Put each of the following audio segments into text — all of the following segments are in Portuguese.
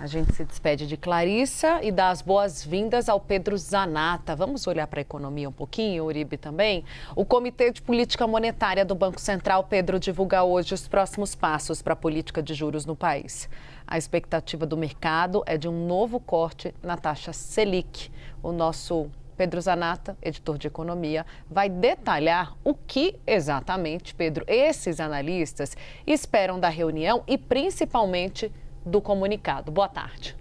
A gente se despede de Clarissa e dá as boas-vindas ao Pedro Zanata. Vamos olhar para a economia um pouquinho, Uribe também? O Comitê de Política Monetária do Banco Central, Pedro, divulga hoje os próximos passos para a política de juros no país. A expectativa do mercado é de um novo corte na taxa Selic. O nosso Pedro Zanata, editor de economia, vai detalhar o que exatamente, Pedro, esses analistas esperam da reunião e principalmente do comunicado. Boa tarde.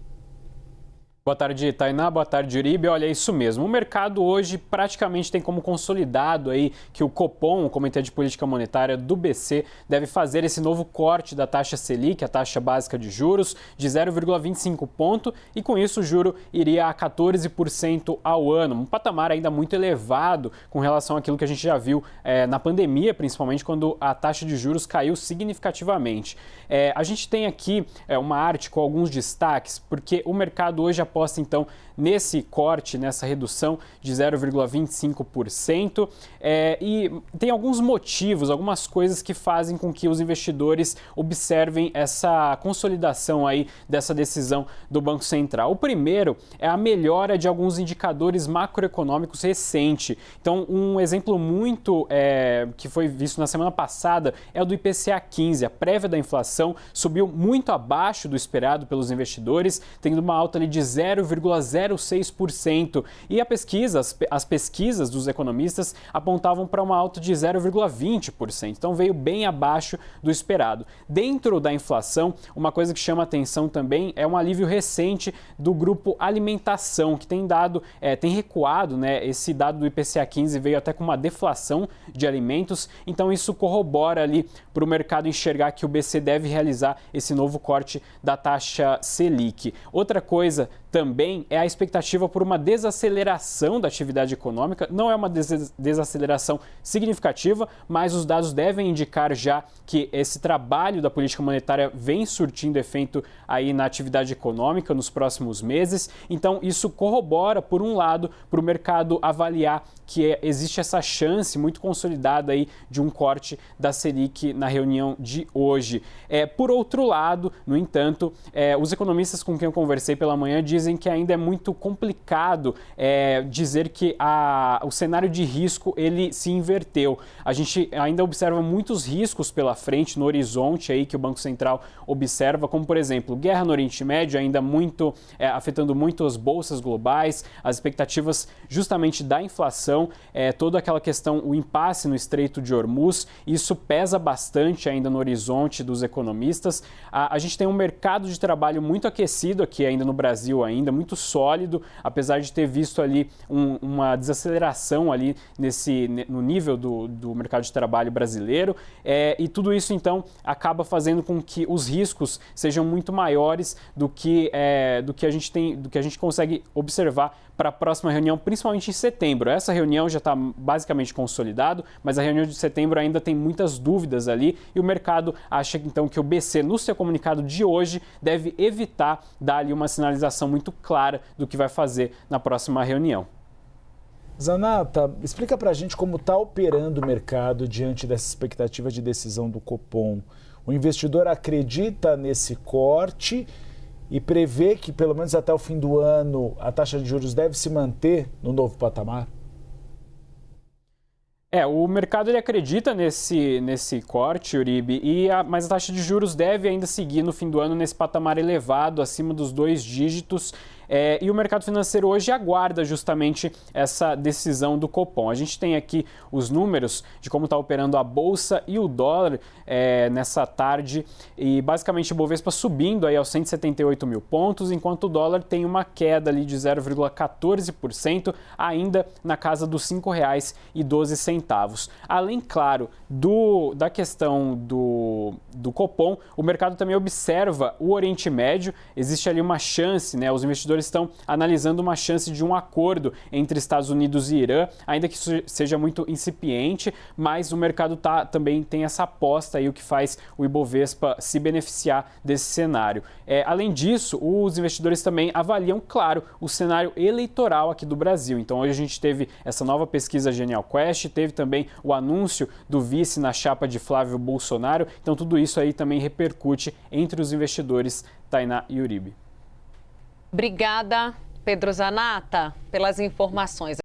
Boa tarde, Tainá. Boa tarde, Uribe. Olha, é isso mesmo. O mercado hoje praticamente tem como consolidado aí que o Copom, o Comitê de Política Monetária do BC, deve fazer esse novo corte da taxa Selic, a taxa básica de juros, de 0,25 ponto, e com isso o juro iria a 14% ao ano, um patamar ainda muito elevado com relação àquilo que a gente já viu na pandemia, principalmente quando a taxa de juros caiu significativamente. A gente tem aqui uma arte com alguns destaques, porque o mercado hoje aposta então nesse corte, nessa redução de 0,25%, e tem alguns motivos, algumas coisas que fazem com que os investidores observem essa consolidação aí dessa decisão do Banco Central. O primeiro é a melhora de alguns indicadores macroeconômicos recente. Então, um exemplo muito que foi visto na semana passada é o do IPCA 15. A prévia da inflação subiu muito abaixo do esperado pelos investidores, tendo uma alta ali de 0,06%. E as pesquisas dos economistas apontavam para uma alta de 0,20%. Então veio bem abaixo do esperado. Dentro da inflação, uma coisa que chama atenção também é um alívio recente do grupo alimentação, que tem recuado, né? Esse dado do IPCA 15 veio até com uma deflação de alimentos. Então isso corrobora ali para o mercado enxergar que o BC deve realizar esse novo corte da taxa Selic. Outra coisa também é a expectativa por uma desaceleração da atividade econômica. Não é uma desaceleração significativa, mas os dados devem indicar já que esse trabalho da política monetária vem surtindo efeito aí na atividade econômica nos próximos meses. Então, isso corrobora, por um lado, para o mercado avaliar que existe essa chance muito consolidada aí de um corte da Selic na reunião de hoje. Por outro lado, no entanto, os economistas com quem eu conversei pela manhã dizem que ainda é muito complicado dizer que o cenário de risco ele se inverteu. A gente ainda observa muitos riscos pela frente no horizonte aí que o Banco Central observa, como por exemplo, guerra no Oriente Médio ainda muito afetando muito as bolsas globais, as expectativas justamente da inflação, toda aquela questão, o impasse no Estreito de Hormuz, isso pesa bastante ainda no horizonte dos economistas. A gente tem um mercado de trabalho muito aquecido aqui ainda no Brasil, ainda muito sólido, apesar de ter visto ali uma desaceleração ali no nível do mercado de trabalho brasileiro, e tudo isso então acaba fazendo com que os riscos sejam muito maiores do que a gente consegue observar para a próxima reunião, principalmente em setembro. Essa reunião já está basicamente consolidado, mas a reunião de setembro ainda tem muitas dúvidas ali e o mercado acha então que o BC, no seu comunicado de hoje, deve evitar dar ali uma sinalização muito clara do que vai fazer na próxima reunião. Zanata, explica para a gente como está operando o mercado diante dessa expectativa de decisão do Copom. O investidor acredita nesse corte e prevê que, pelo menos até o fim do ano, a taxa de juros deve se manter no novo patamar? O mercado ele acredita nesse corte, Uribe, mas a taxa de juros deve ainda seguir no fim do ano nesse patamar elevado, acima dos 2 dígitos. E o mercado financeiro hoje aguarda justamente essa decisão do Copom. A gente tem aqui os números de como está operando a Bolsa e o dólar nessa tarde, e basicamente o Bovespa subindo aí aos 178 mil pontos, enquanto o dólar tem uma queda ali de 0,14%, ainda na casa dos R$ 5,12. Além, claro, da questão do Copom, o mercado também observa o Oriente Médio. Existe ali uma chance, né? Os investidores estão analisando uma chance de um acordo entre Estados Unidos e Irã, ainda que isso seja muito incipiente, mas o mercado também tem essa aposta aí, o que faz o Ibovespa se beneficiar desse cenário. Além disso, os investidores também avaliam, claro, o cenário eleitoral aqui do Brasil. Então hoje a gente teve essa nova pesquisa Genial Quest, teve também o anúncio do vice na chapa de Flávio Bolsonaro, então tudo isso aí também repercute entre os investidores, Tainá e Uribe. Obrigada, Pedro Zanata, pelas informações.